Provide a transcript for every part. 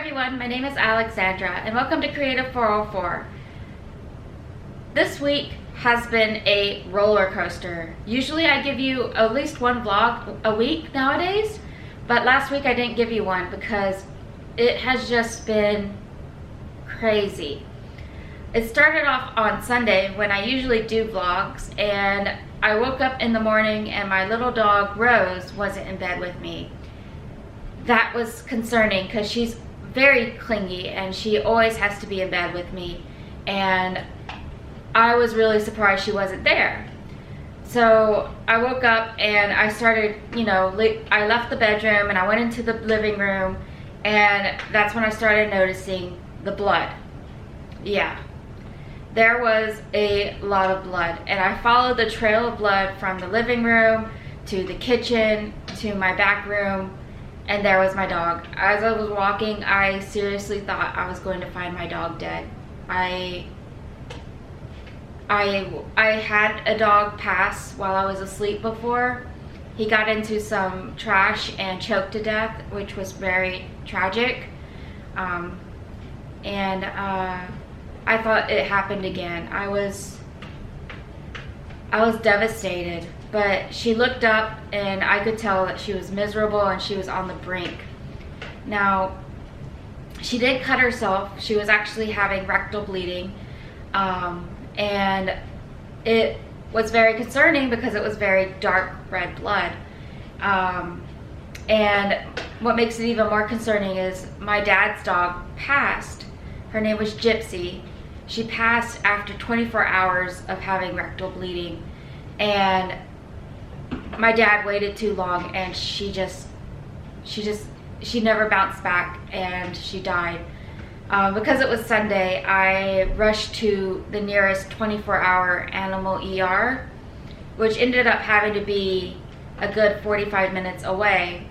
everyone, my name is Alexandra and welcome to Creative 404. This week has been a roller coaster. Usually I give you at least one vlog a week nowadays, but last week I didn't give you one because it has just been crazy. It started off on Sunday when I usually do vlogs, and I woke up in the morning and my little dog Rose wasn't in bed with me. That was concerning because she's very clingy and she always has to be in bed with me, and I was really surprised she wasn't there. So I woke up and I started, I left the bedroom and I went into the living room, and that's when I started noticing the blood. Yeah, there was a lot of blood, and I followed the trail of blood from the living room to the kitchen to my back room, and there was my dog. As I was walking, I seriously thought I was going to find my dog dead. I had a dog pass while I was asleep before. He got into some trash and choked to death, which was very tragic. I thought it happened again. I was devastated, but she looked up and I could tell that she was miserable and she was on the brink. Now, she did cut herself. She was actually having rectal bleeding, and it was very concerning because it was very dark red blood. And what makes it even more concerning is my dad's dog passed. Her name was Gypsy. She passed after 24 hours of having rectal bleeding, and my dad waited too long, and she never bounced back, and she died. Because it was Sunday, I rushed to the nearest 24-hour animal ER, which ended up having to be a good 45 minutes away.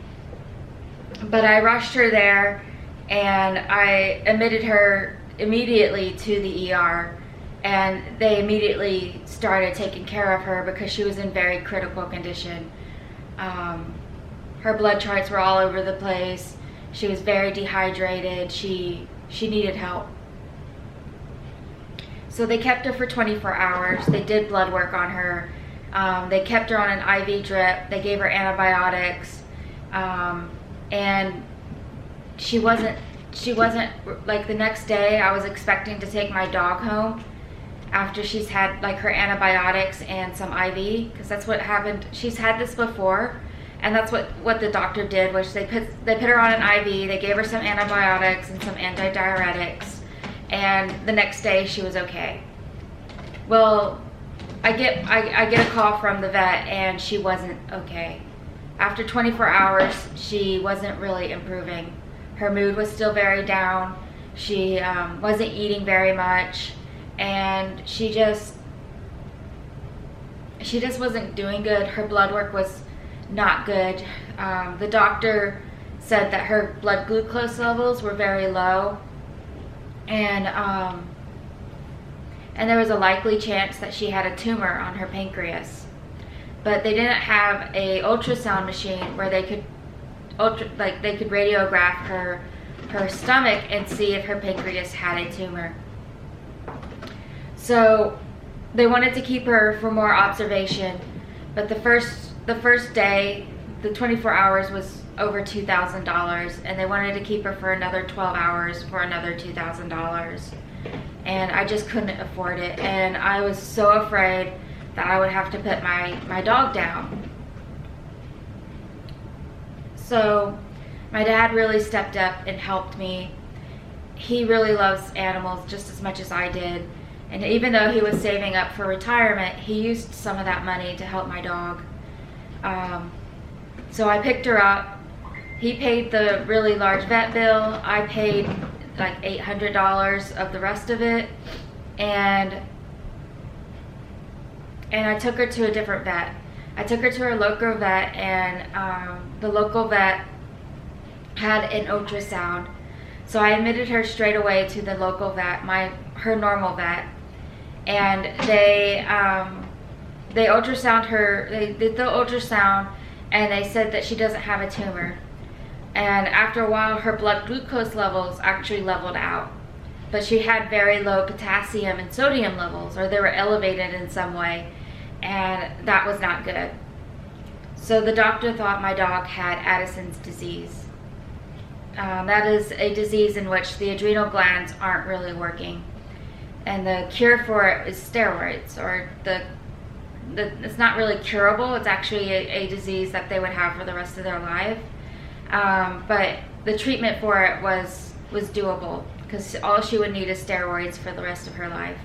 But I rushed her there, and I admitted her immediately to the ER, and they immediately started taking care of her because she was in very critical condition. Her blood charts were all over the place. She was very dehydrated. She needed help. So they kept her for 24 hours. They did blood work on her. They kept her on an IV drip. They gave her antibiotics. And she wasn't, like, the next day I was expecting to take my dog home after she's had like her antibiotics and some IV, because that's what happened. She's had this before, and that's what the doctor did, which they put her on an IV, they gave her some antibiotics and some antidiuretics, and the next day she was okay. Well, I get a call from the vet and she wasn't okay. After 24 hours, she wasn't really improving. Her mood was still very down. She wasn't eating very much, and she just wasn't doing good. Her blood work was not good. The doctor said that her blood glucose levels were very low, and there was a likely chance that she had a tumor on her pancreas. But they didn't have a ultrasound machine where they could radiograph her stomach and see if her pancreas had a tumor. So they wanted to keep her for more observation, but the first day, the 24 hours was over $2,000, and they wanted to keep her for another 12 hours for another $2,000. And I just couldn't afford it, and I was so afraid that I would have to put my dog down. So my dad really stepped up and helped me. He really loves animals just as much as I did. And even though he was saving up for retirement, he used some of that money to help my dog. So I picked her up. He paid the really large vet bill. I paid like $800 of the rest of it. And I took her to a different vet. I took her to her local vet, and the local vet had an ultrasound. So I admitted her straight away to the local vet, her normal vet, and they ultrasound her. They did the ultrasound, and they said that she doesn't have a tumor. And after a while, her blood glucose levels actually leveled out. But she had very low potassium and sodium levels, or they were elevated in some way, and that was not good. So the doctor thought my dog had Addison's disease. That is a disease in which the adrenal glands aren't really working. And the cure for it is steroids, or it's not really curable. It's actually a disease that they would have for the rest of their life. But the treatment for it was doable, because all she would need is steroids for the rest of her life.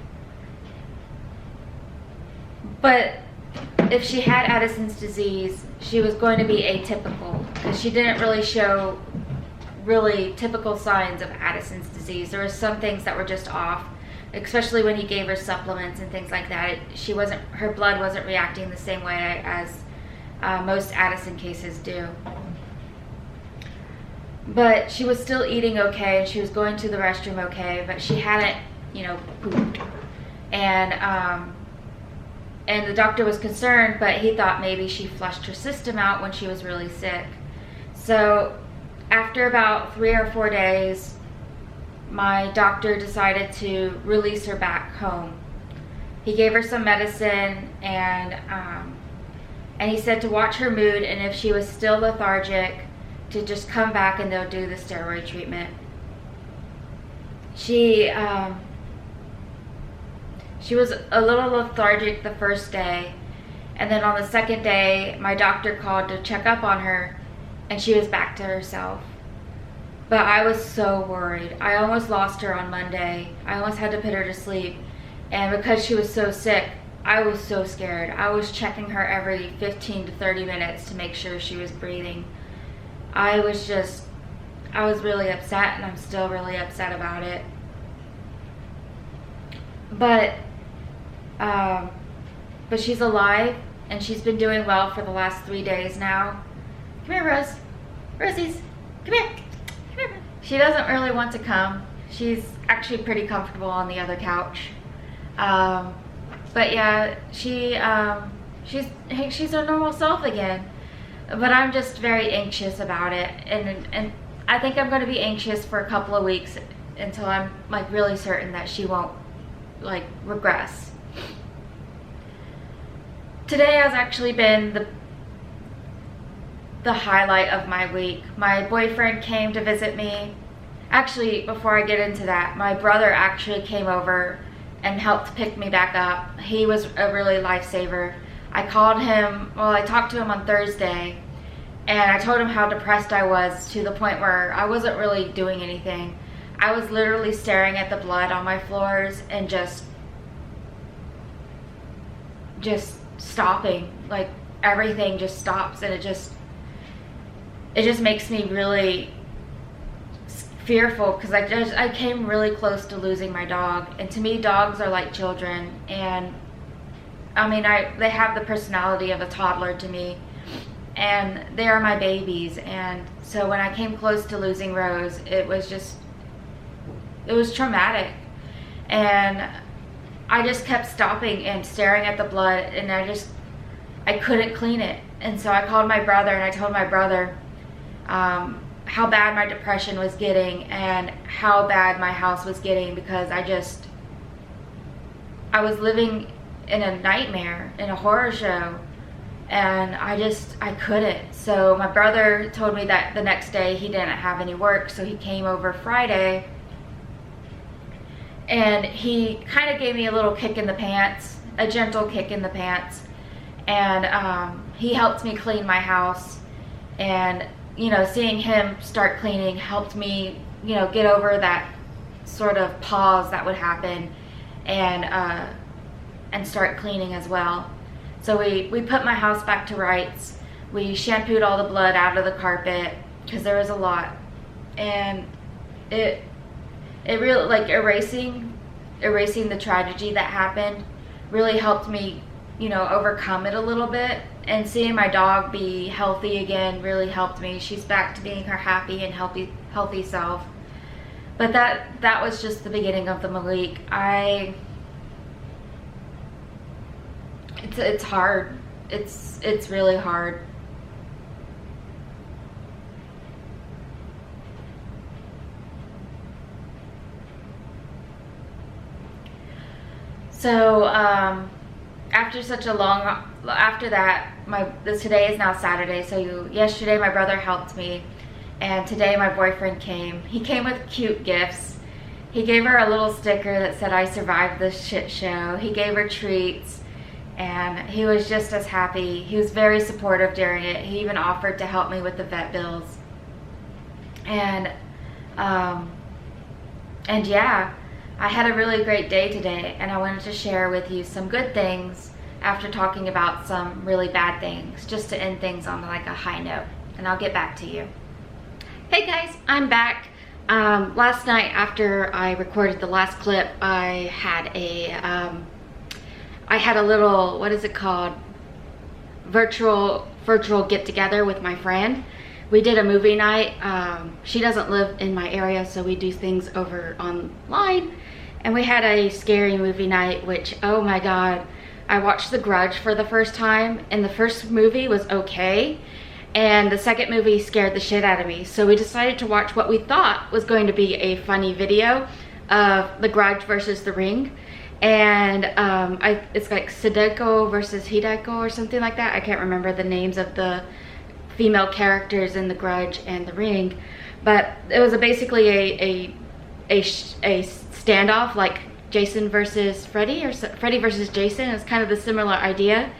But if she had Addison's disease, she was going to be atypical, because she didn't really show really typical signs of Addison's disease. There were some things that were just off, especially when he gave her supplements and things like that. Her blood wasn't reacting the same way as most Addison cases do. But she was still eating okay, and she was going to the restroom okay, but she hadn't, pooped. And the doctor was concerned, but he thought maybe she flushed her system out when she was really sick. So after about 3 or 4 days, my doctor decided to release her back home. He gave her some medicine, and he said to watch her mood, and if she was still lethargic, to just come back and they'll do the steroid treatment. She was a little lethargic the first day, and then on the second day, my doctor called to check up on her, and she was back to herself. But I was so worried. I almost lost her on Monday. I almost had to put her to sleep. And because she was so sick, I was so scared. I was checking her every 15 to 30 minutes to make sure she was breathing. I was really upset, and I'm still really upset about it. But she's alive, and she's been doing well for the last 3 days now. Come here, Rose. Rosies, come here. Come here. She doesn't really want to come. She's actually pretty comfortable on the other couch. But yeah, she's her normal self again. But I'm just very anxious about it, and I think I'm going to be anxious for a couple of weeks until I'm really certain that she won't regress. Today has actually been the highlight of my week. My boyfriend came to visit me. Actually, before I get into that, my brother actually came over and helped pick me back up. He was a really lifesaver. I talked to him on Thursday, and I told him how depressed I was, to the point where I wasn't really doing anything. I was literally staring at the blood on my floors and just stopping. Everything just stops, and it just makes me really fearful, because I came really close to losing my dog. And to me, dogs are like children, and they have the personality of a toddler to me, and they are my babies. And so when I came close to losing Rose, it was traumatic, and I just kept stopping and staring at the blood, and I couldn't clean it. And so I called my brother, and I told my brother how bad my depression was getting and how bad my house was getting, because I was living in a nightmare, in a horror show, and I couldn't. So my brother told me that the next day he didn't have any work, so he came over Friday, and he kind of gave me a little kick in the pants, a gentle kick in the pants, and he helped me clean my house. And seeing him start cleaning helped me get over that sort of pause that would happen, and start cleaning as well. So we put my house back to rights. We shampooed all the blood out of the carpet, because there was a lot, and it really, erasing the tragedy that happened really helped me overcome it a little bit. And seeing my dog be healthy again really helped me. She's back to being her happy and healthy self. But that was just the beginning of the week. It's hard. It's really hard. So after such a long, after that, today is now Saturday, so yesterday my brother helped me, and today my boyfriend came. He came with cute gifts. He gave her a little sticker that said, "I survived this shit show." He gave her treats, and he was just as happy. He was very supportive during it. He even offered to help me with the vet bills. And yeah, I had a really great day today, and I wanted to share with you some good things after talking about some really bad things, just to end things on like a high note, and I'll get back to you. Hey guys, I'm back. Last night after I recorded the last clip, I had a little, what is it called, virtual get together with my friend. We did a movie night. She doesn't live in my area, so we do things over online, and we had a scary movie night, which, oh my god, I watched The Grudge for the first time, and the first movie was okay, and the second movie scared the shit out of me. So we decided to watch what we thought was going to be a funny video of The Grudge versus The Ring. And it's like Sadeko versus Hideko or something like that. I can't remember the names of the female characters in The Grudge and The Ring, but it was basically a standoff, like Jason versus Freddy, or Freddy versus Jason. It's kind of the similar idea.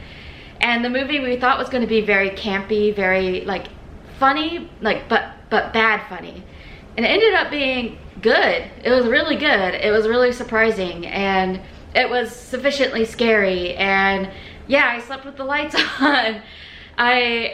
And the movie we thought was going to be very campy, very like funny, like but bad funny, and it ended up being good. It was really good. It was really surprising, and it was sufficiently scary. And yeah, I slept with the lights on. I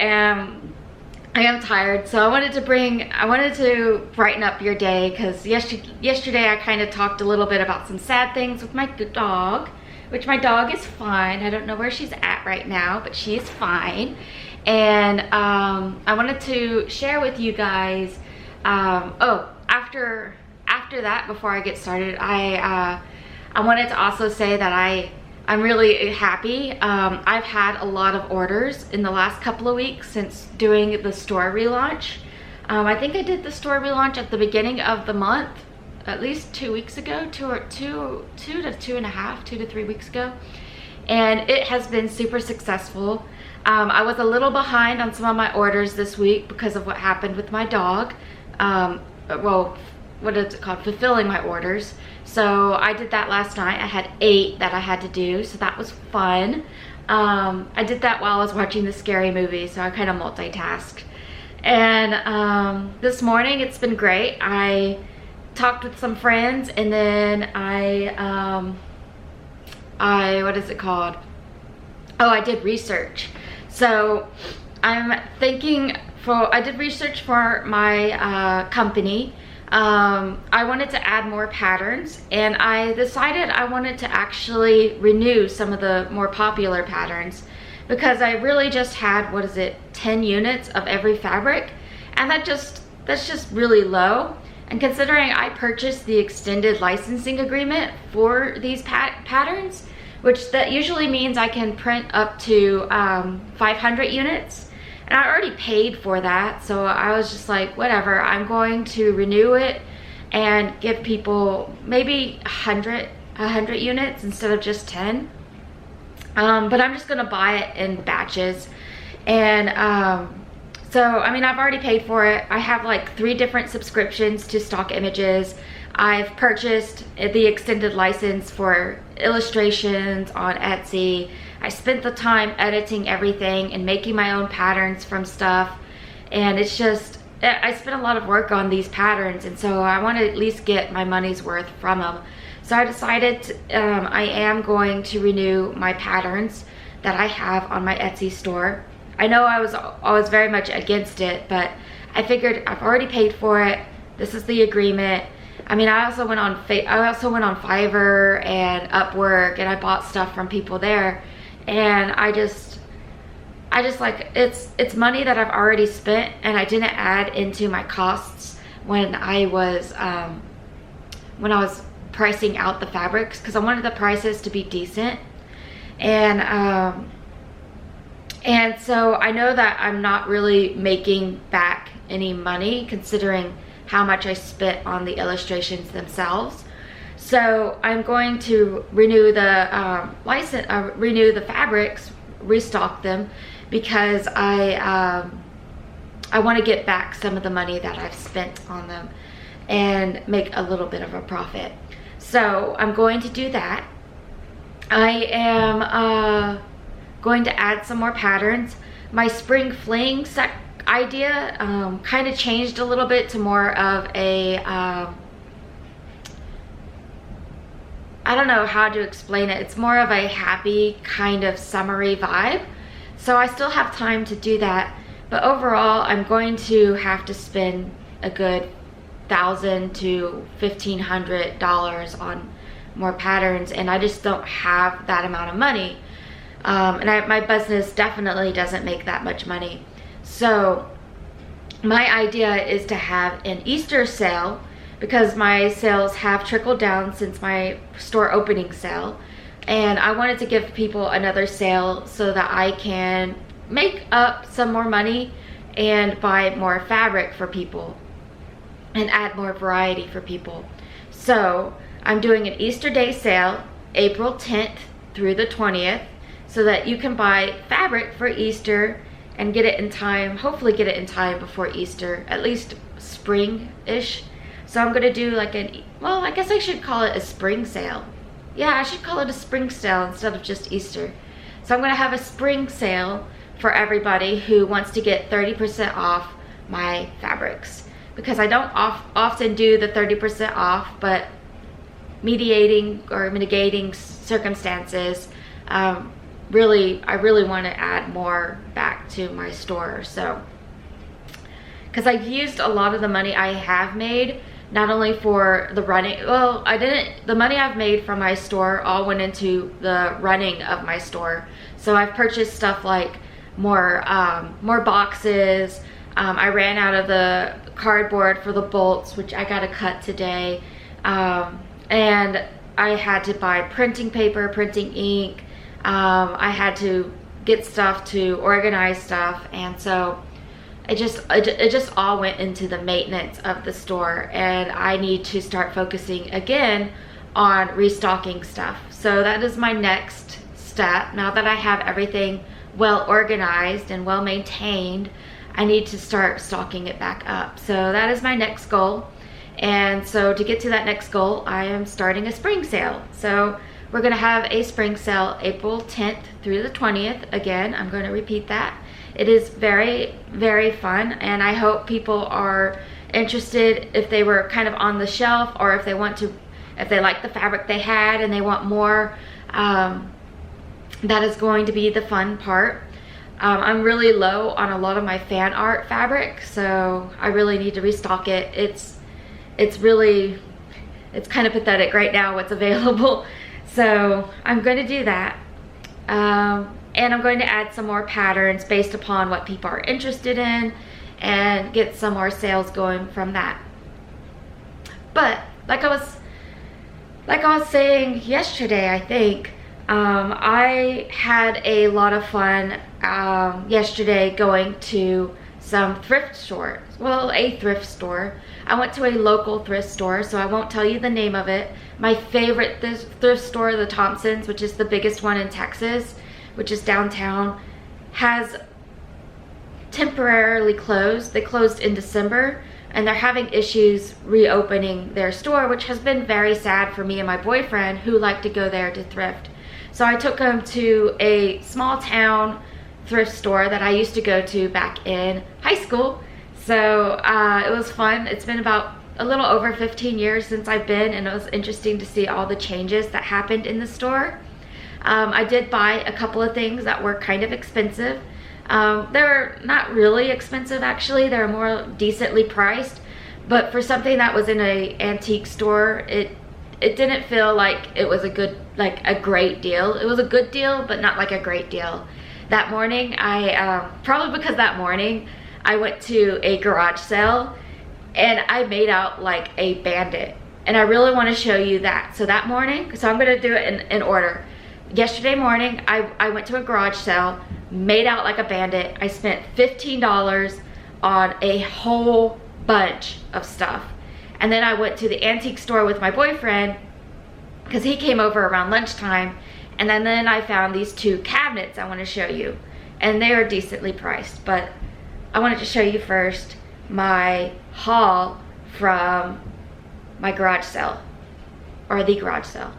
am tired, so I wanted to brighten up your day, because yesterday I kind of talked a little bit about some sad things with my dog, which my dog is fine. I don't know where she's at right now, but she is fine. And I wanted to share with you guys, after that, before I get started, I wanted to also say that I'm really happy. I've had a lot of orders in the last couple of weeks since doing the store relaunch. I think I did the store relaunch at the beginning of the month, at least 2 weeks ago, 2 to 3 weeks ago, and it has been super successful. I was a little behind on some of my orders this week because of what happened with my dog. Well, what is it called? Fulfilling my orders. So I did that last night. I had 8 that I had to do, so that was fun. I did that while I was watching the scary movie, so I kind of multitasked. And this morning it's been great. I talked with some friends, and then what is it called? Oh, I did research. So I did research for my company. I wanted to add more patterns, and I decided I wanted to actually renew some of the more popular patterns, because I really just had, 10 units of every fabric, and that's just really low. And considering I purchased the extended licensing agreement for these patterns, which that usually means I can print up to 500 units, and I already paid for that, so I was just like, whatever, I'm going to renew it and give people maybe 100 units instead of just 10. But I'm just gonna buy it in batches. And so, I mean, I've already paid for it. I have like 3 different subscriptions to stock images. I've purchased the extended license for illustrations on Etsy. I spent the time editing everything and making my own patterns from stuff. And it's just, I spent a lot of work on these patterns, and so I want to at least get my money's worth from them. So I decided I am going to renew my patterns that I have on my Etsy store. I know I was very much against it, but I figured I've already paid for it. This is the agreement. I mean, I also went on Fiverr and Upwork, and I bought stuff from people there, and I just like, it's money that I've already spent, and I didn't add into my costs when I was pricing out the fabrics, because I wanted the prices to be decent. And so I know that I'm not really making back any money considering how much I spent on the illustrations themselves. So I'm going to renew the renew the fabrics, restock them, because I want to get back some of the money that I've spent on them and make a little bit of a profit. So I'm going to do that. I am going to add some more patterns. My spring fling idea kind of changed a little bit to more of a I don't know how to explain it. It's more of a happy kind of summery vibe. So I still have time to do that. But overall, I'm going to have to spend a good $1,000 to $1,500 on more patterns, and I just don't have that amount of money. My business definitely doesn't make that much money. So my idea is to have an Easter sale, because my sales have trickled down since my store opening sale, and I wanted to give people another sale so that I can make up some more money and buy more fabric for people and add more variety for people. So I'm doing an Easter Day sale, April 10th through the 20th, so that you can buy fabric for Easter and get it in time, hopefully get it in time before Easter, at least spring-ish. So I'm gonna do like well, I guess I should call it a spring sale. Yeah, I should call it a spring sale instead of just Easter. So I'm gonna have a spring sale for everybody who wants to get 30% off my fabrics, because I don't often do the 30% off, but mitigating circumstances, I really want to add more back to my store. So, because I've used a lot of the money I have made, not only for the running, well, the money I've made from my store all went into the running of my store. So I've purchased stuff like more boxes. I ran out of the cardboard for the bolts, which I got to cut today. And I had to buy printing paper, printing ink. I had to get stuff to organize stuff, and so it just all went into the maintenance of the store, and I need to start focusing again on restocking stuff. So that is my next step. Now that I have everything well organized and well maintained, I need to start stocking it back up. So that is my next goal. And so to get to that next goal, I am starting a spring sale. So we're gonna have a spring sale April 10th through the 20th. Again, I'm gonna repeat that. It is very, very fun, and I hope people are interested if they were kind of on the shelf, or if they like the fabric they had and they want more. That is going to be the fun part. I'm really low on a lot of my fan art fabric, so I really need to restock it. It's kind of pathetic right now what's available. So I'm going to do that. And I'm going to add some more patterns based upon what people are interested in, and get some more sales going from that. But like I was saying yesterday, I think, I had a lot of fun yesterday going to some thrift stores. Well, a thrift store. I went to a local thrift store, so I won't tell you the name of it. My favorite thrift store, the Thompsons, which is the biggest one in Texas, which is downtown, has temporarily closed. They closed in December, and they're having issues reopening their store, which has been very sad for me and my boyfriend, who like to go there to thrift. So I took him to a small town thrift store that I used to go to back in high school. So it was fun. It's been about a little over 15 years since I've been, and it was interesting to see all the changes that happened in the store. I did buy a couple of things that were kind of expensive. They're not really expensive, actually. They're more decently priced, but for something that was in an antique store, it didn't feel like it was a great deal. It was a good deal, but not like a great deal. That morning, probably because that morning I went to a garage sale and I made out like a bandit, and I really want to show you that. So that morning, so I'm gonna do it in order. Yesterday morning, I went to a garage sale, made out like a bandit. I spent $15 on a whole bunch of stuff. And then I went to the antique store with my boyfriend, because he came over around lunchtime. And then I found these 2 cabinets I want to show you, and they are decently priced, but I wanted to show you first my haul from my garage sale, or the garage sale.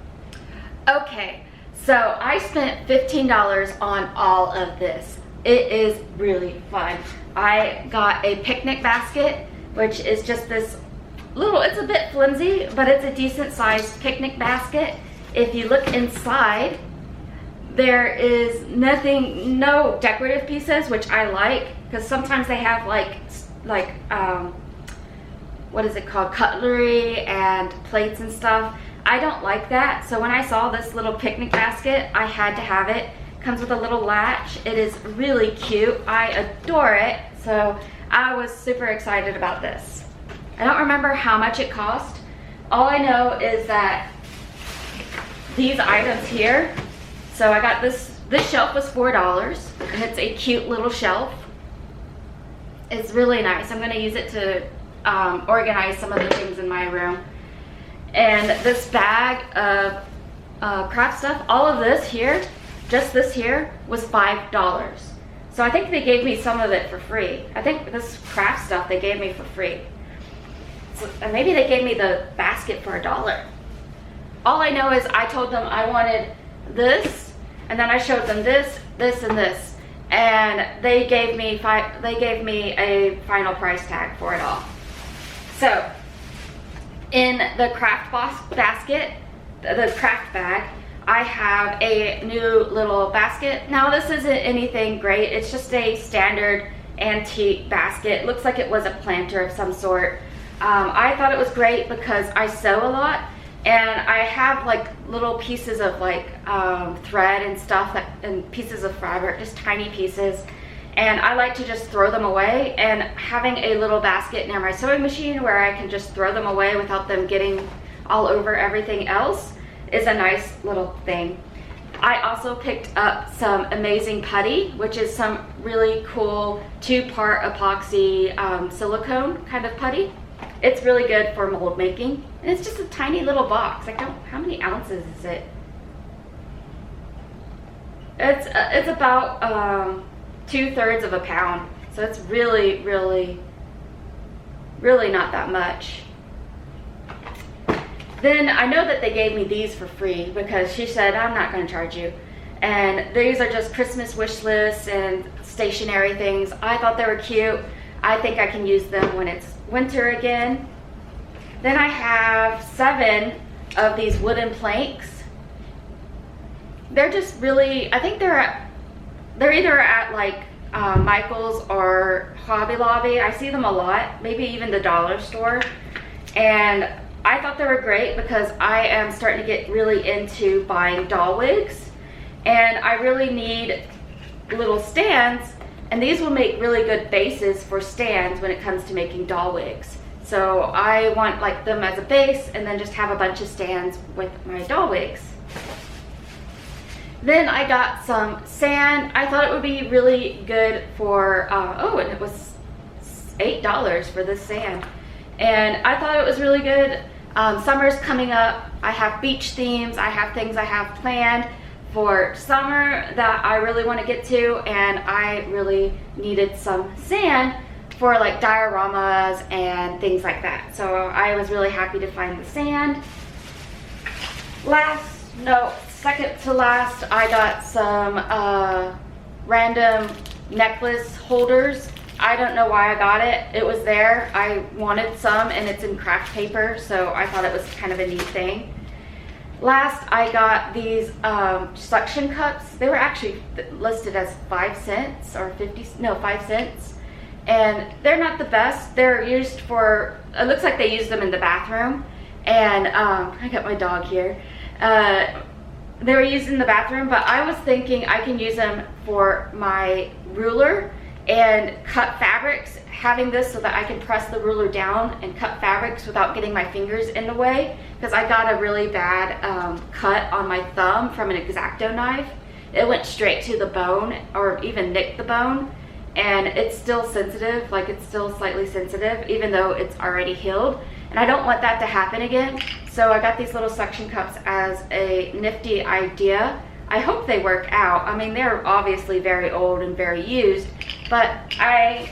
Okay, so I spent $15 on all of this. It is really fun. I got a picnic basket, which is just this little, it's a bit flimsy, but it's a decent sized picnic basket. If you look inside, there is nothing, no decorative pieces, which I like, because sometimes they have like what is it called, cutlery and plates and stuff. I don't like that, so when I saw this little picnic basket, I had to have it. Comes with a little latch. It is really cute. I adore it, so I was super excited about this. I don't remember how much it cost. All I know is that these items here, so I got this shelf was $4, and it's a cute little shelf. It's really nice. I'm going to use it to organize some of the things in my room. And this bag of craft stuff, all of this here, just this here, was $5. So I think they gave me some of it for free. I think this craft stuff they gave me for free. So, and maybe they gave me the basket for $1. All I know is I told them I wanted this, and then I showed them this, this, and this, and they gave me a final price tag for it all. So in the craft basket, the craft bag, I have a new little basket. Now this isn't anything great. It's just a standard antique basket. It looks like it was a planter of some sort. I thought it was great because I sew a lot, and I have like little pieces of like thread and stuff and pieces of fabric, just tiny pieces, and I like to just throw them away. And having a little basket near my sewing machine where I can just throw them away without them getting all over everything else is a nice little thing. I also picked up some amazing putty, which is some really cool 2-part epoxy silicone kind of putty. It's really good for mold making, and it's just a tiny little box. Like, how many ounces is it? It's about 2/3 of a pound, so it's really, really, really not that much. Then I know that they gave me these for free because she said, I'm not going to charge you. And these are just Christmas wish lists and stationery things. I thought they were cute. I think I can use them when it's winter again. Then I have 7 of these wooden planks. They're just really, I think they're either at like Michael's or Hobby Lobby. I see them a lot, maybe even the dollar store. And I thought they were great because I am starting to get really into buying doll wigs, and I really need little stands, and these will make really good bases for stands when it comes to making doll wigs. So I want like them as a base and then just have a bunch of stands with my doll wigs. Then I got some sand. I thought it would be really good for, oh, and it was $8 for this sand. And I thought it was really good. Summer's coming up. I have beach themes. I have things I have planned for summer that I really want to get to, and I really needed some sand for like dioramas and things like that. So I was really happy to find the sand. Second to last, I got some random necklace holders. I don't know why I got it. It was there. I wanted some, and it's in craft paper, so I thought it was kind of a neat thing. Last, I got these suction cups. They were actually listed as 5 cents or 5 cents. And they're not the best. They're used for, it looks like they use them in the bathroom. And I got my dog here. They were used in the bathroom, but I was thinking I can use them for my ruler and cut fabrics, having this so that I can press the ruler down and cut fabrics without getting my fingers in the way, because I got a really bad cut on my thumb from an X-Acto knife. It went straight to the bone, or even nicked the bone, and it's still sensitive, like it's still slightly sensitive even though it's already healed. and I don't want that to happen again. So I got these little suction cups as a nifty idea. I hope they work out. I mean, they're obviously very old and very used, but I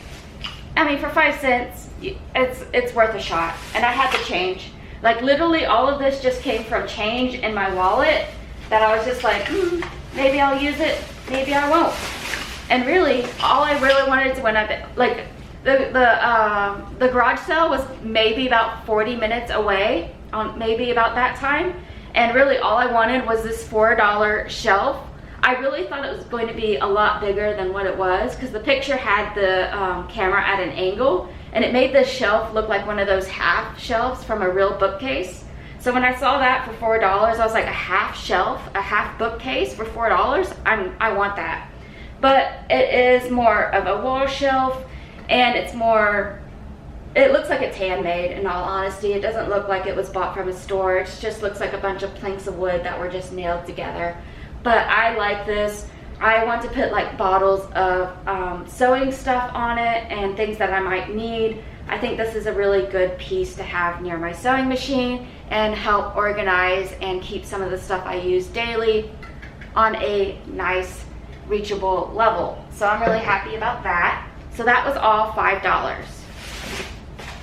mean, for 5 cents, it's worth a shot. And I had to change. Like, literally all of this just came from change in my wallet that I was just like, maybe I'll use it, maybe I won't. And really, all I really wanted to, when I, like, the garage sale was maybe about 40 minutes away, maybe about that time. And really all I wanted was this $4 shelf. I really thought it was going to be a lot bigger than what it was, because the picture had the camera at an angle, and it made this shelf look like one of those half shelves from a real bookcase. So when I saw that for $4, I was like, a half shelf, a half bookcase for $4? I want that. But it is more of a wall shelf, and it's more, it looks like it's handmade, in all honesty. It doesn't look like it was bought from a store. It just looks like a bunch of planks of wood that were just nailed together. But I like this. I want to put like bottles of sewing stuff on it and things that I might need. I think this is a really good piece to have near my sewing machine and help organize and keep some of the stuff I use daily on a nice, reachable level. So I'm really happy about that. So that was all $5.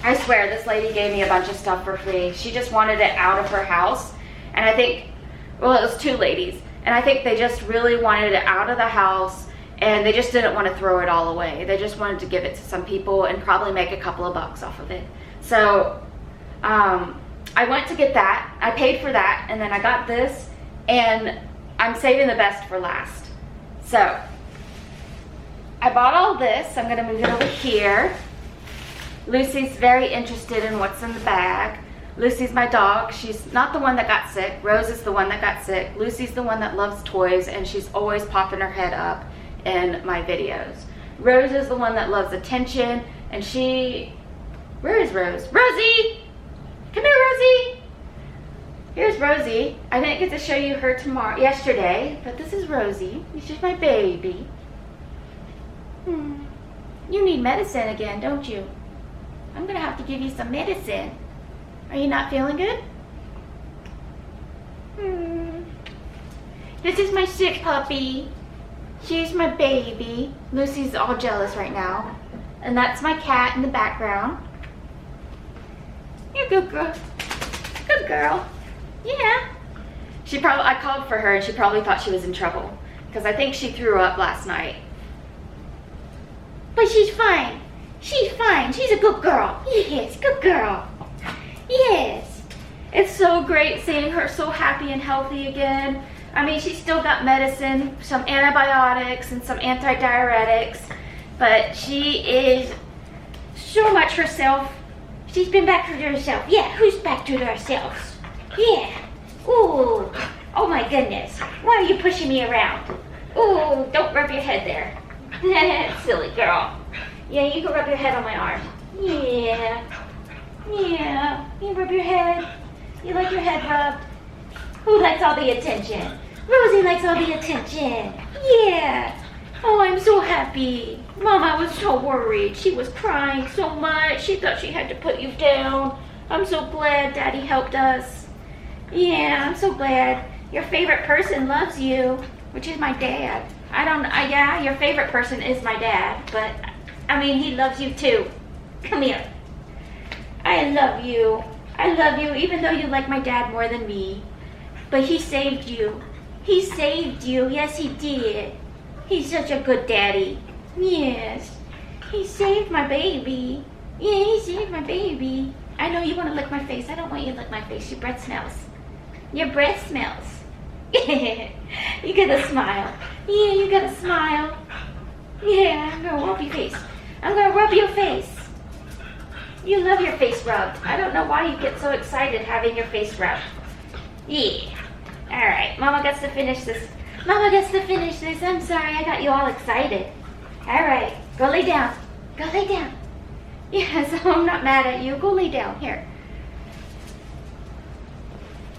I swear, this lady gave me a bunch of stuff for free. She just wanted it out of her house. And I think, well, it was 2 ladies. And I think they just really wanted it out of the house, and they just didn't want to throw it all away. They just wanted to give it to some people and probably make a couple of bucks off of it. So I went to get that. I paid for that, and then I got this, and I'm saving the best for last. So I bought all this. I'm going to move it over here. Lucy's very interested in what's in the bag. Lucy's my dog. She's not the one that got sick. Rose is the one that got sick. Lucy's the one that loves toys, and she's always popping her head up in my videos. Rose is the one that loves attention, and she... Where is Rose? Rosie! Come here, Rosie! Here's Rosie. I didn't get to show you her yesterday, but this is Rosie. She's my baby. You need medicine again, don't you? I'm gonna have to give you some medicine. Are you not feeling good? This is my sick puppy. She's my baby. Lucy's all jealous right now. And that's my cat in the background. You're a good girl. Good girl. Yeah. I called for her and she probably thought she was in trouble, because I think she threw up last night. But she's fine. She's fine. She's a good girl. Yes, good girl. Yes. It's so great seeing her so happy and healthy again. I mean, she's still got medicine, some antibiotics and some antidiuretics, but she is so much herself. She's been back to herself. Yeah, who's back to themselves? Yeah. Ooh. Oh my goodness. Why are you pushing me around? Ooh, don't rub your head there. Silly girl. Yeah, you can rub your head on my arm. Yeah. Yeah. You rub your head. You like your head rubbed? Who likes all the attention? Rosie likes all the attention. Yeah. Oh, I'm so happy. Mama was so worried. She was crying so much. She thought she had to put you down. I'm so glad Daddy helped us. Yeah, I'm so glad. Your favorite person loves you, which is my dad. Yeah, your favorite person is my dad, but I mean, he loves you too. Come here. I love you. I love you, even though you like my dad more than me. But he saved you. He saved you. Yes, he did. He's such a good daddy. Yes. He saved my baby. Yeah, he saved my baby. I know you want to lick my face. I don't want you to lick my face. Your breath smells. Your breath smells. You got a smile. Yeah, you got a smile. Yeah, I'm going to rub your face. I'm going to rub your face. You love your face rubbed. I don't know why you get so excited having your face rubbed. Yeah. All right, Mama gets to finish this. Mama gets to finish this. I'm sorry, I got you all excited. All right, go lay down. Go lay down. Yeah, so I'm not mad at you. Go lay down. Here.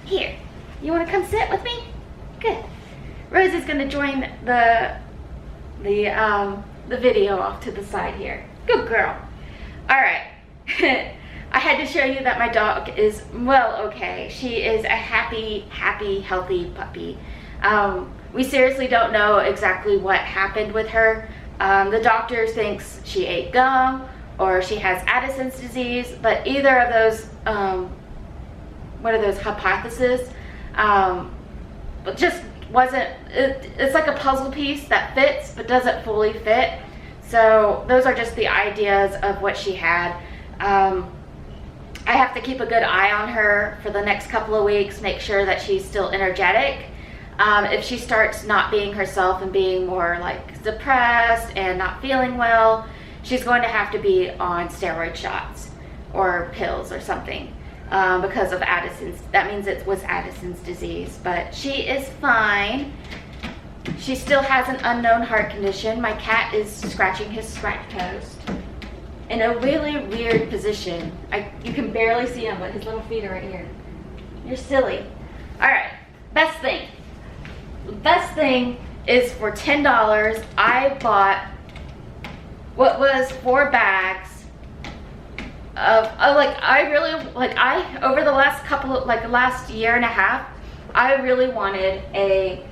Here. You want to come sit with me? Good. Rose is going to join the video off to the side here. Good girl. All right. I had to show you that my dog is, well, okay. She is a happy, healthy puppy. We seriously don't know exactly what happened with her. The doctor thinks she ate gum or she has Addison's disease, but either of those, what are those hypotheses? But just wasn't, it's like a puzzle piece that fits but doesn't fully fit. So those are just the ideas of what she had. I have to keep a good eye on her for the next couple of weeks, make sure that she's still energetic. If she starts not being herself and being more like depressed and not feeling well, she's going to have to be on steroid shots or pills or something because of Addison's. That means it was Addison's disease, but she is fine. She still has an unknown heart condition. My cat is scratching his scratch post in a really weird position. You can barely see him, but his little feet are right here. You're silly. All right, best thing. Best thing is for $10, I bought what was 4 bags of, over the last last year and a half, I really wanted a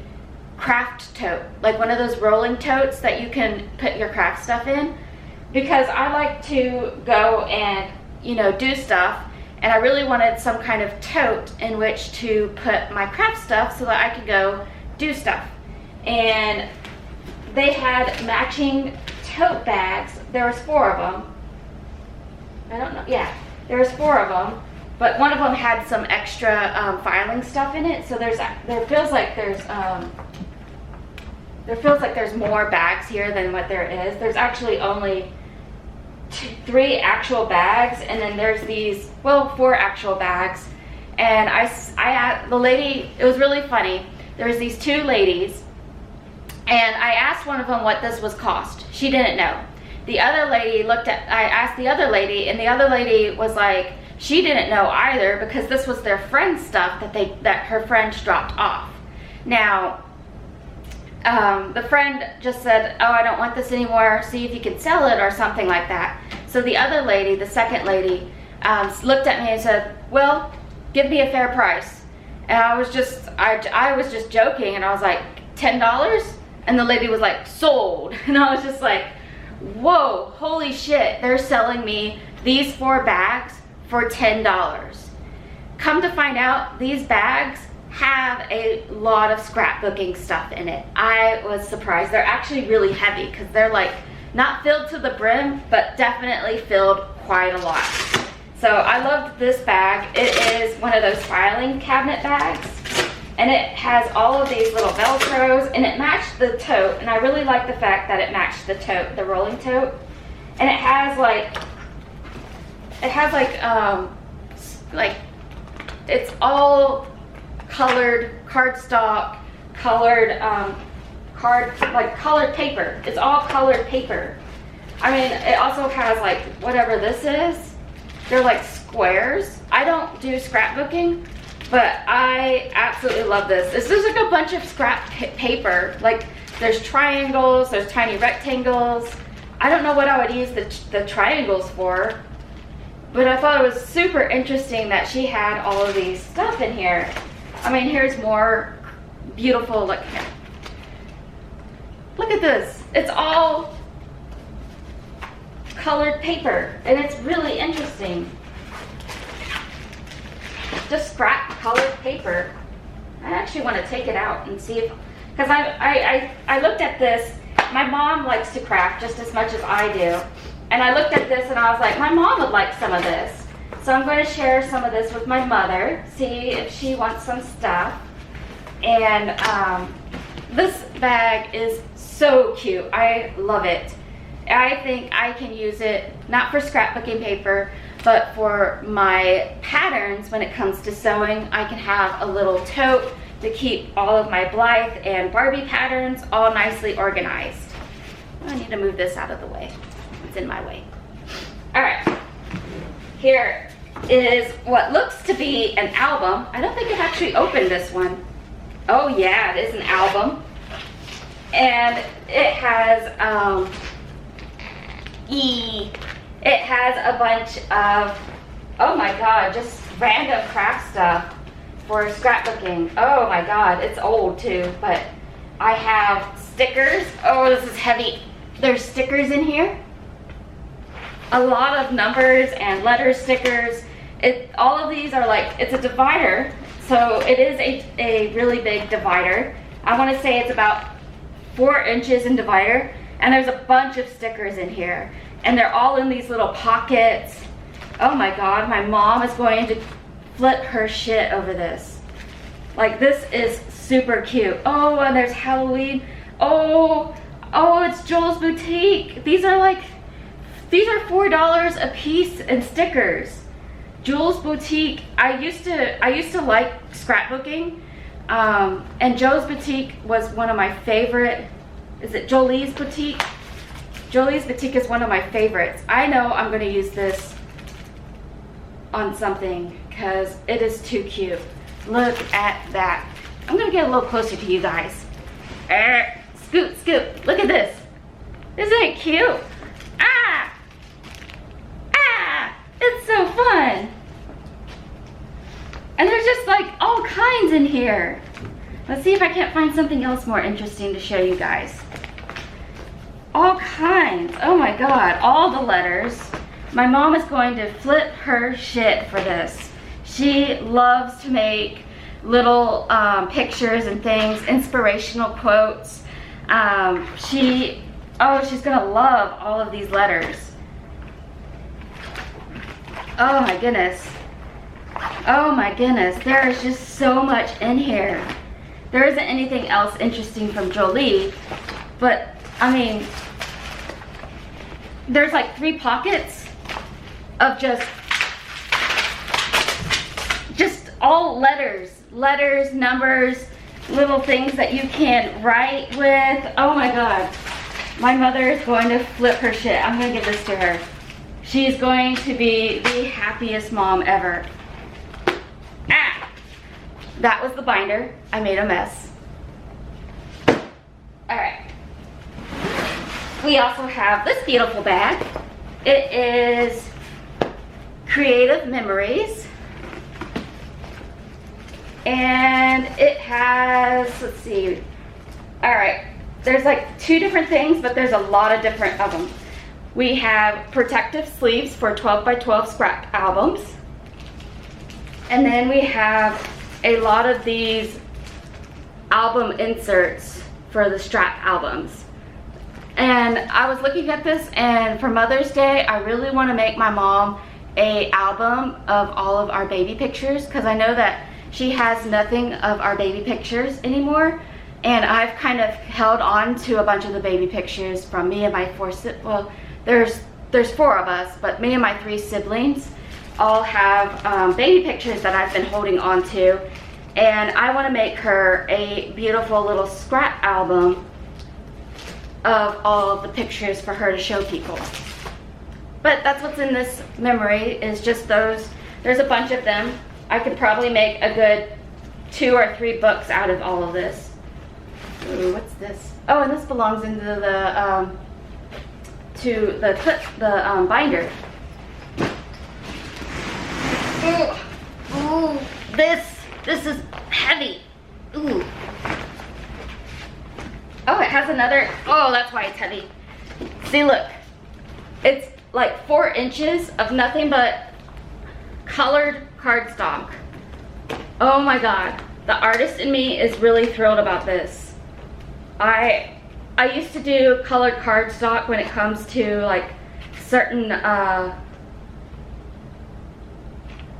craft tote, like one of those rolling totes that you can put your craft stuff in, because I like to go and, do stuff, and I really wanted some kind of tote in which to put my craft stuff so that I could go do stuff. And they had matching tote bags. There was 4 of them. I don't know, yeah, there was 4 of them, but one of them had some extra filing stuff in it, so there feels like there's more bags here than what there is. There's actually only 3 actual bags, and then there's these, 4 actual bags. And I asked the lady, it was really funny. There was these 2 ladies, and I asked one of them what this was cost. She didn't know. The other lady I asked the other lady, and the other lady was like, she didn't know either, because this was their friend's stuff that her friends dropped off. Now, the friend just said, oh, I don't want this anymore, see if you can sell it or something like that. So the other lady, the second lady, looked at me and said, well, give me a fair price. And I was just joking, and I was like, $10? And the lady was like, sold. And I was just like, whoa, holy shit, they're selling me these 4 bags for $10. Come to find out, these bags have a lot of scrapbooking stuff in it. I was surprised. They're actually really heavy because they're like not filled to the brim, but definitely filled quite a lot. So I loved this bag. It is one of those filing cabinet bags, and it has all of these little Velcros, and it matched the tote, and I really like the fact that it matched the tote, the rolling tote. And it has it's all colored cardstock, colored colored paper. It's all colored paper. I mean, it also has like whatever this is. They're like squares. I don't do scrapbooking, but I absolutely love this. This is like a bunch of scrap paper. Like there's triangles, there's tiny rectangles. I don't know what I would use the triangles for, but I thought it was super interesting that she had all of these stuff in here. I mean, here's more beautiful, look at this. It's all colored paper, and it's really interesting. Just scrap colored paper. I actually want to take it out and see if, because I looked at this. My mom likes to craft just as much as I do, and I looked at this and I was like, my mom would like some of this. So I'm going to share some of this with my mother, see if she wants some stuff. And this bag is so cute. I love it. I think I can use it not for scrapbooking paper, but for my patterns. When it comes to sewing, I can have a little tote to keep all of my Blythe and Barbie patterns all nicely organized. I need to move this out of the way. It's in my way. All right, here is what looks to be an album. I don't think I've actually opened this one. Oh yeah, it is an album. And it has it has a bunch of Oh my God, just random craft stuff for scrapbooking. Oh my God, it's old too, but I have stickers. Oh, this is heavy. There's stickers in here. A lot of numbers and letter stickers. All of these are like, it's a divider, so it is a really big divider. I want to say it's about 4 inches in divider, and there's a bunch of stickers in here, and they're all in these little pockets. Oh my God, my mom is going to flip her shit over this. Like, this is super cute. Oh, and there's Halloween. Oh, it's Joel's Boutique. These are $4 a piece in stickers. Joel's Boutique. I used to like scrapbooking, and Joe's Boutique was one of my favorite. Is it Jolie's Boutique? Jolie's Boutique is one of my favorites. I know I'm going to use this on something because it is too cute. Look at that. I'm going to get a little closer to you guys. Scoot, scoot. Look at this. Isn't it cute? It's so fun. And there's just like all kinds in here. Let's see if I can't find something else more interesting to show you guys. All kinds. Oh my God, all the letters. My mom is going to flip her shit for this. She loves to make little pictures and things, inspirational quotes. She's gonna love all of these letters. Oh my goodness. Oh my goodness, there is just so much in here. There isn't anything else interesting from Jolie, but I mean, there's like 3 pockets of just all letters, numbers, little things that you can write with. Oh my God, my mother is going to flip her shit. I'm gonna give this to her. She's going to be the happiest mom ever. That was the binder. I made a mess. All right. We also have this beautiful bag. It is Creative Memories. And it has, let's see. All right. There's like 2 different things, but there's a lot of different of them. We have protective sleeves for 12 by 12 scrap albums. And then we have a lot of these album inserts for the strap albums. And I was looking at this, and for Mother's Day, I really want to make my mom an album of all of our baby pictures, because I know that she has nothing of our baby pictures anymore. And I've kind of held on to a bunch of the baby pictures from me and my 4 siblings. Well, there's 4 of us, but me and my 3 siblings all have baby pictures that I've been holding on to, and I want to make her a beautiful little scrap album of all of the pictures for her to show people. But that's what's in this memory, is just those. There's a bunch of them. I could probably make a good 2 or 3 books out of all of this. Ooh, what's this? Oh, and this belongs into the binder. Ooh, this is heavy. Ooh. Oh, it has another, oh, that's why it's heavy. See, look. It's like 4 inches of nothing but colored cardstock. Oh my God. The artist in me is really thrilled about this. I used to do colored cardstock when it comes to like certain,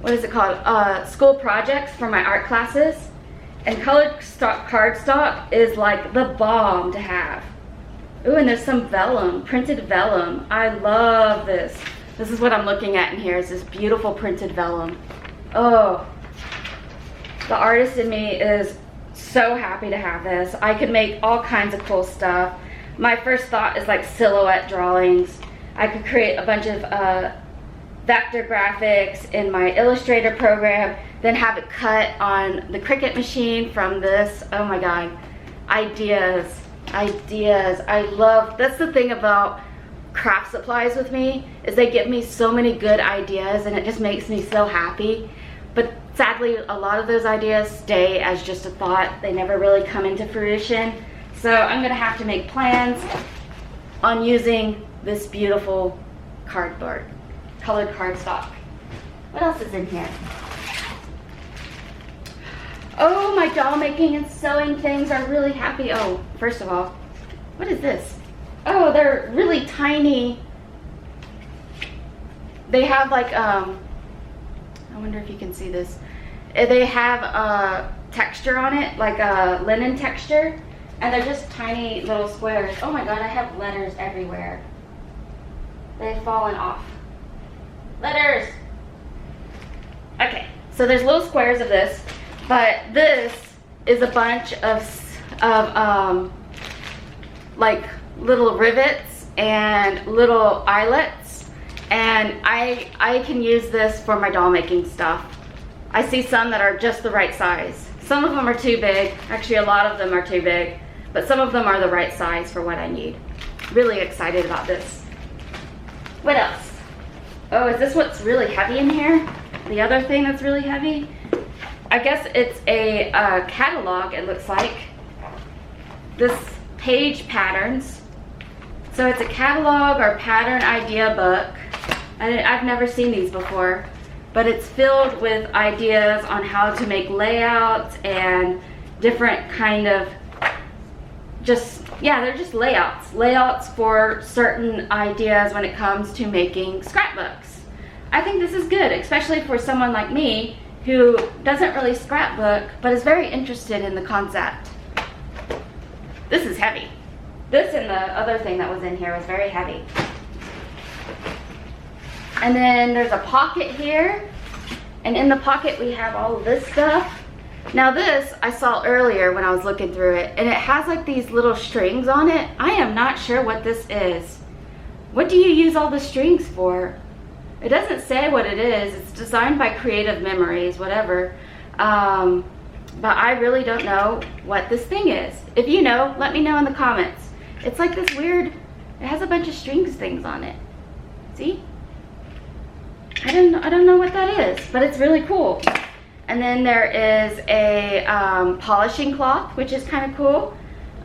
what is it called? School projects for my art classes. And colored cardstock is like the bomb to have. Ooh, and there's some vellum, printed vellum. I love this. This is what I'm looking at in here, is this beautiful printed vellum. Oh, the artist in me is so happy to have this. I could make all kinds of cool stuff. My first thought is like silhouette drawings. I could create a bunch of vector graphics in my Illustrator program, then have it cut on the Cricut machine from this. Oh my God, ideas. I love, that's the thing about craft supplies with me is they give me so many good ideas, and it just makes me so happy. But sadly, a lot of those ideas stay as just a thought. They never really come into fruition. So I'm gonna have to make plans on using this beautiful cardboard, colored cardstock. What else is in here? Oh, my doll making and sewing things are really happy. Oh, first of all, what is this? Oh, they're really tiny. They have like, I wonder if you can see this. They have a texture on it, like a linen texture, and they're just tiny little squares. Oh my God, I have letters everywhere. They've fallen off. Letters! Okay, so there's little squares of this, but this is a bunch of like little rivets and little eyelets, and I can use this for my doll making stuff. I see some that are just the right size. Some of them are too big. Actually, a lot of them are too big, but some of them are the right size for what I need. Really excited about this. What else? Oh, is this what's really heavy in here? The other thing that's really heavy? I guess it's a catalog, it looks like. This page patterns. So it's a catalog or pattern idea book. I've never seen these before, but it's filled with ideas on how to make layouts and different kind of they're just layouts for certain ideas when it comes to making scrapbooks. I think this is good, especially for someone like me who doesn't really scrapbook but is very interested in the concept. This is heavy. This and the other thing that was in here was very heavy. And then there's a pocket here, and in the pocket we have all of this stuff. Now this I saw earlier when I was looking through it, and it has like these little strings on it. I am not sure what this is. What do you use all the strings for? It doesn't say what it is. It's designed by Creative Memories, whatever. But I really don't know what this thing is. If you know, let me know in the comments. It's like this weird, it has a bunch of strings things on it. See? I don't know what that is, but it's really cool. And then there is a polishing cloth, which is kind of cool.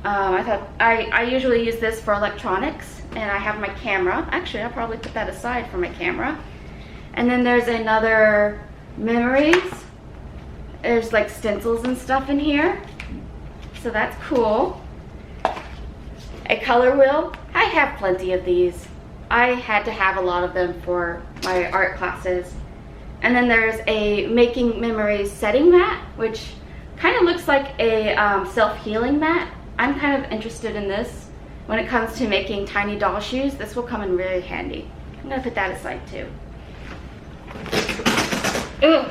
I usually use this for electronics, and I have my camera. Actually, I'll probably put that aside for my camera. And then there's another memories. There's like stencils and stuff in here, so that's cool. A color wheel. I have plenty of these. I had to have a lot of them for my art classes. And then there's a Making Memories setting mat, which kind of looks like a self-healing mat. I'm kind of interested in this. When it comes to making tiny doll shoes, this will come in really handy. I'm gonna put that aside too. Ooh.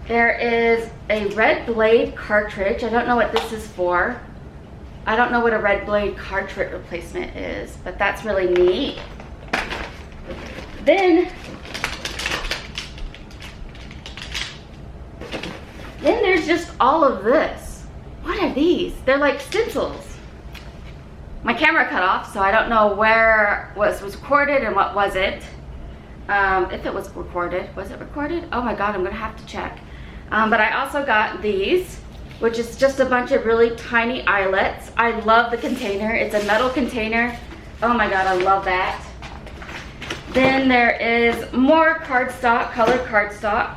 There is a red blade cartridge. I don't know what this is for. I don't know what a red blade cartridge replacement is, but that's really neat. Then there's just all of this. What are these? They're like stencils. My camera cut off, so I don't know where was recorded and what wasn't. If it was recorded. Was it recorded? Oh my God, I'm gonna have to check. But I also got these, which is just a bunch of really tiny eyelets. I love the container. It's a metal container. Oh my God, I love that. Then there is more cardstock, colored cardstock.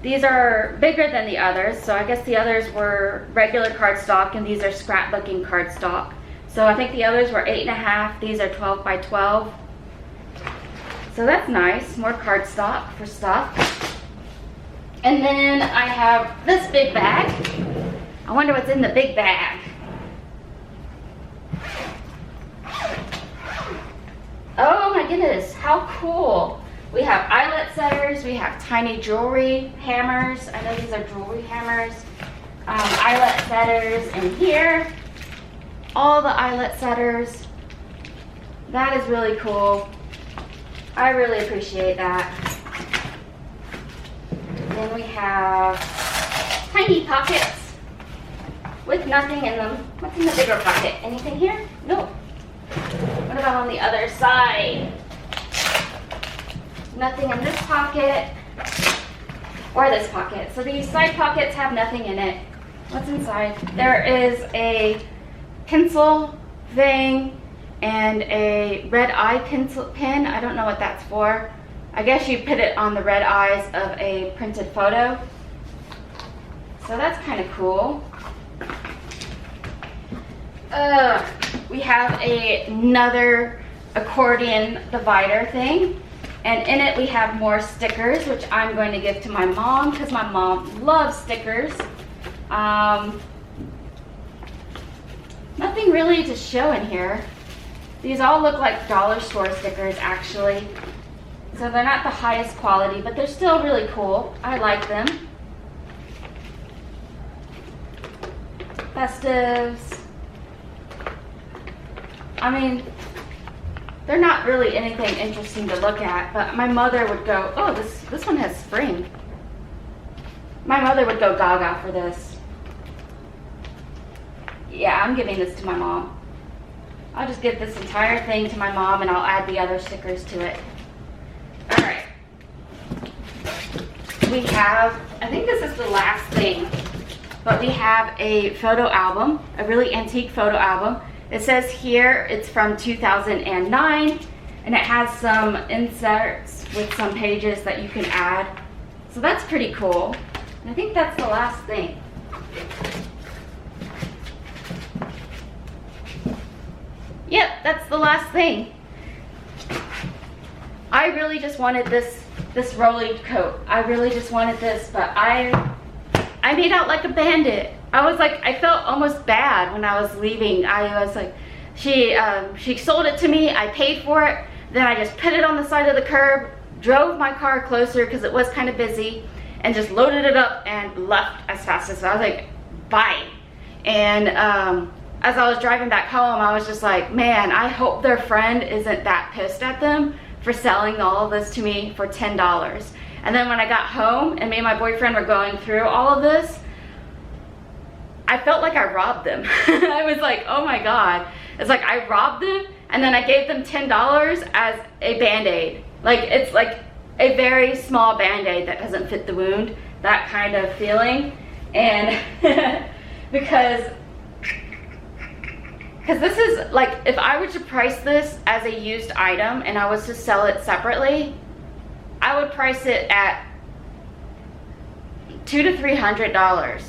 These are bigger than the others, so I guess the others were regular cardstock and these are scrapbooking cardstock. So I think the others were 8.5, these are 12 by 12. So that's nice, more cardstock for stuff. And then I have this big bag. I wonder what's in the big bag. Oh my goodness, how cool. We have eyelet setters, we have tiny jewelry hammers. I know these are jewelry hammers. Eyelet setters in here. All the eyelet setters. That is really cool. I really appreciate that. Then we have tiny pockets with nothing in them. What's in the bigger pocket? Anything here? Nope. What about on the other side? Nothing in this pocket or this pocket. So these side pockets have nothing in it. What's inside? There is a pencil thing and a red eye pencil pen. I don't know what that's for. I guess you put it on the red eyes of a printed photo. So that's kind of cool. We have another accordion divider thing. And in it we have more stickers, which I'm going to give to my mom because my mom loves stickers. Nothing really to show in here. These all look like dollar store stickers actually. So they're not the highest quality, but they're still really cool. I like them. Festives. I mean, they're not really anything interesting to look at, but my mother would go, oh, this one has spring. My mother would go gaga for this. Yeah, I'm giving this to my mom. I'll just give this entire thing to my mom and I'll add the other stickers to it. All right. We have, I think this is the last thing, but we have a photo album, a really antique photo album. It says here it's from 2009 and it has some inserts with some pages that you can add. So that's pretty cool. And I think that's the last thing. Yep, that's the last thing. I really just wanted this rolling coat. I really just wanted this, but I made out like a bandit. I was like, I felt almost bad when I was leaving. I was like, she sold it to me, I paid for it, then I just put it on the side of the curb, drove my car closer because it was kind of busy, and just loaded it up and left as fast as I was like, bye. And as I was driving back home, I was just like, man, I hope their friend isn't that pissed at them for selling all of this to me for $10. And then when I got home and me and my boyfriend were going through all of this, I felt like I robbed them. I was like, oh my God. It's like I robbed them and then I gave them $10 as a Band-Aid. Like it's like a very small Band-Aid that doesn't fit the wound, that kind of feeling. And because this is like, if I were to price this as a used item and I was to sell it separately, I would price it at $200 to $300.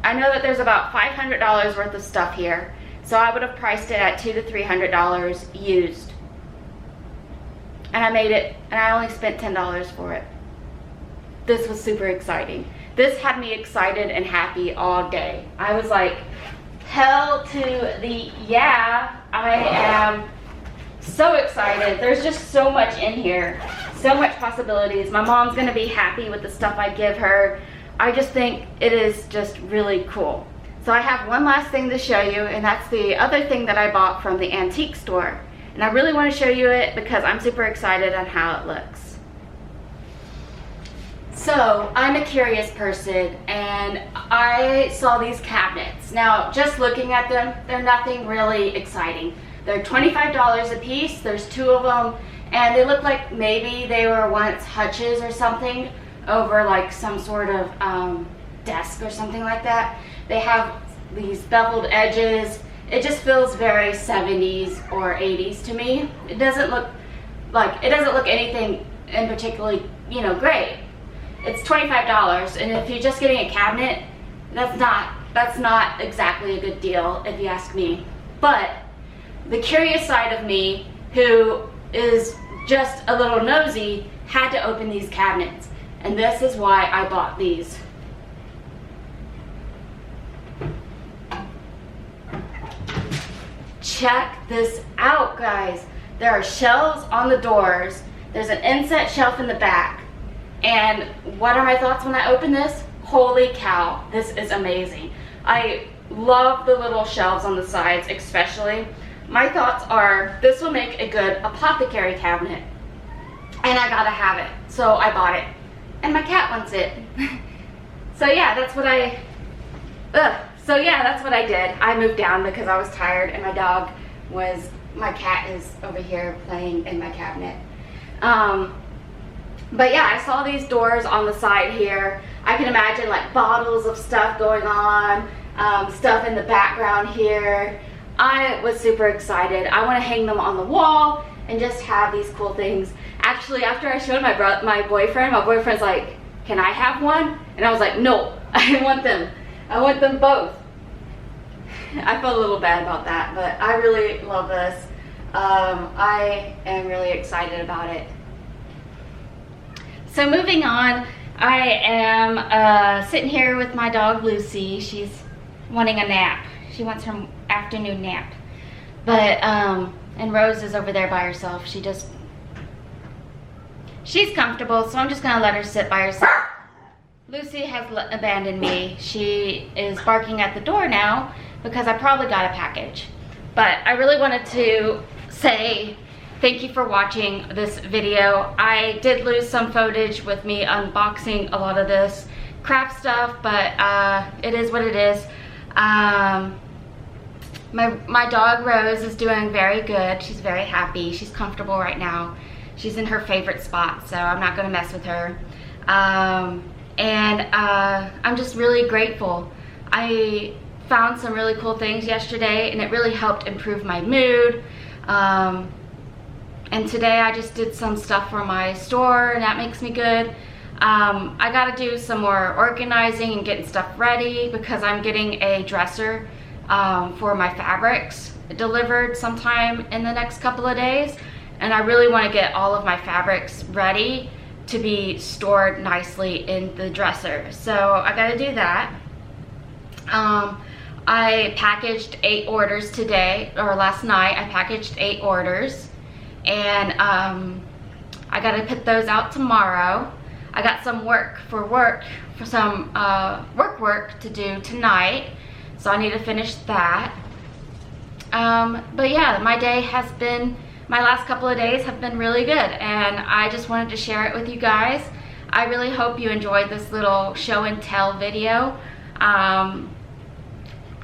I know that there's about $500 worth of stuff here, so I would have priced it at $200 to $300 used. And I made it, and I only spent $10 for it. This was super exciting. This had me excited and happy all day. I was like, hell to the yeah, I am so excited. There's just so much in here, so much possibilities. My mom's gonna be happy with the stuff I give her. I just think it is just really cool. So I have one last thing to show you, and that's the other thing that I bought from the antique store. And I really want to show you it because I'm super excited on how it looks. So I'm a curious person and I saw these cabinets. Now just looking at them, they're nothing really exciting. They're $25 a piece, there's 2 of them, and they look like maybe they were once hutches or something over like some sort of desk or something like that. They have these beveled edges. It just feels very 70s or 80s to me. It doesn't look anything in particularly, you know, great. It's $25, and if you're just getting a cabinet, that's not exactly a good deal if you ask me. But the curious side of me, who is just a little nosy, had to open these cabinets. And this is why I bought these. Check this out, guys. There are shelves on the doors. There's an inset shelf in the back. And what are my thoughts when I open this? Holy cow, this is amazing. I love the little shelves on the sides, especially. My thoughts are this will make a good apothecary cabinet. And I gotta have it, so I bought it. And my cat wants it. So yeah, that's what I did. I moved down because I was tired and my dog was my cat is over here playing in my cabinet. But yeah, I saw these doors on the side here. I can imagine like bottles of stuff going on, stuff in the background here. I was super excited. I want to hang them on the wall and just have these cool things. Actually, after I showed my boyfriend's like, can I have one? And I was like, no, I want them. I want them both. I felt a little bad about that, but I really love this. I am really excited about it. So moving on, I am sitting here with my dog Lucy. She's wanting a nap. She wants her afternoon nap. But, and Rose is over there by herself. She's comfortable, so I'm just gonna let her sit by herself. Lucy has abandoned me. She is barking at the door now because I probably got a package. But I really wanted to say thank you for watching this video. I did lose some footage with me unboxing a lot of this craft stuff, but it is what it is. My dog Rose is doing very good. She's very happy. She's comfortable right now. She's in her favorite spot, so I'm not gonna mess with her. I'm just really grateful. I found some really cool things yesterday, and it really helped improve my mood. And today I just did some stuff for my store, and that makes me good. I gotta do some more organizing and getting stuff ready because I'm getting a dresser for my fabrics delivered sometime in the next couple of days. And I really want to get all of my fabrics ready to be stored nicely in the dresser. So I gotta do that. I packaged 8 orders today, or last night. I packaged 8 orders, and I gotta put those out tomorrow. I got some work to do tonight, so I need to finish that. But yeah, my last couple of days have been really good, and I just wanted to share it with you guys. I really hope you enjoyed this little show and tell video.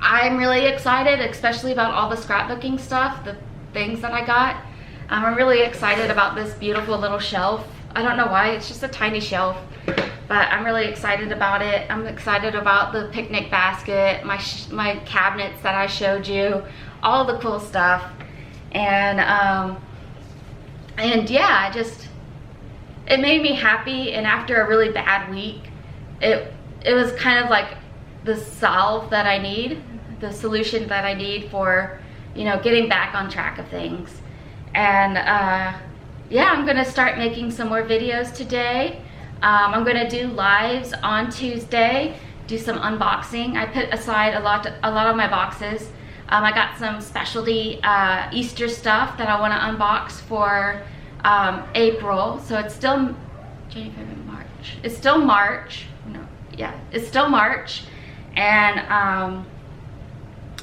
I'm really excited, especially about all the scrapbooking stuff, the things that I got. I'm really excited about this beautiful little shelf. I don't know why, it's just a tiny shelf, but I'm really excited about it. I'm excited about the picnic basket, my cabinets that I showed you, all the cool stuff. And yeah, it made me happy. And after a really bad week, it was kind of like the solve that I need, the solution that I need for, you know, getting back on track of things. And yeah, I'm gonna start making some more videos today. I'm gonna do lives on Tuesday, do some unboxing. I put aside a lot of my boxes. I got some specialty Easter stuff that I want to unbox for April. So it's still January, February, March. It's still March. No, yeah, it's still March, and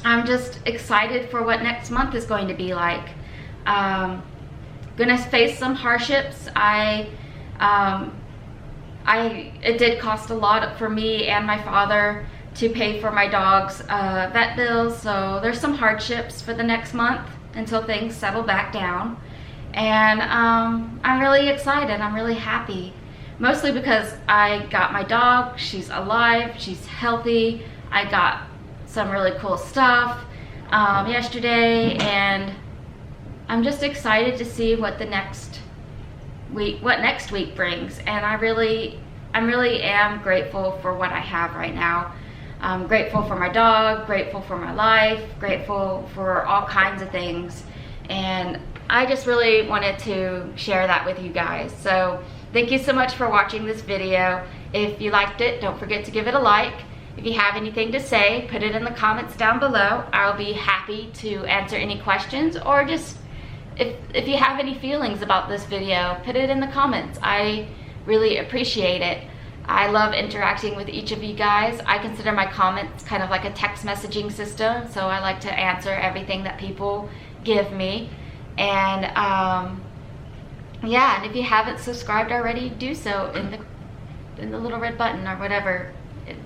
I'm just excited for what next month is going to be like. Gonna face some hardships. It did cost a lot for me and my father to pay for my dog's vet bills, so there's some hardships for the next month until things settle back down. And I'm really excited. I'm really happy, mostly because I got my dog. She's alive, she's healthy. I got some really cool stuff yesterday, and I'm just excited to see what next week brings. And I really am grateful for what I have right now. I'm grateful for my dog, grateful for my life, grateful for all kinds of things. And I just really wanted to share that with you guys. So thank you so much for watching this video. If you liked it, don't forget to give it a like. If you have anything to say, put it in the comments down below. I'll be happy to answer any questions, or just if you have any feelings about this video, put it in the comments. I really appreciate it. I love interacting with each of you guys. I consider my comments kind of like a text messaging system, so I like to answer everything that people give me. And yeah, and if you haven't subscribed already, do so in the little red button or whatever.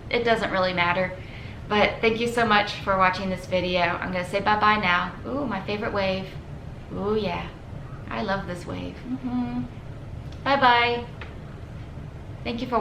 It doesn't really matter. But thank you so much for watching this video. I'm gonna say bye-bye now. Ooh, my favorite wave. Oh yeah, I love this wave. Bye bye. Thank you for watching.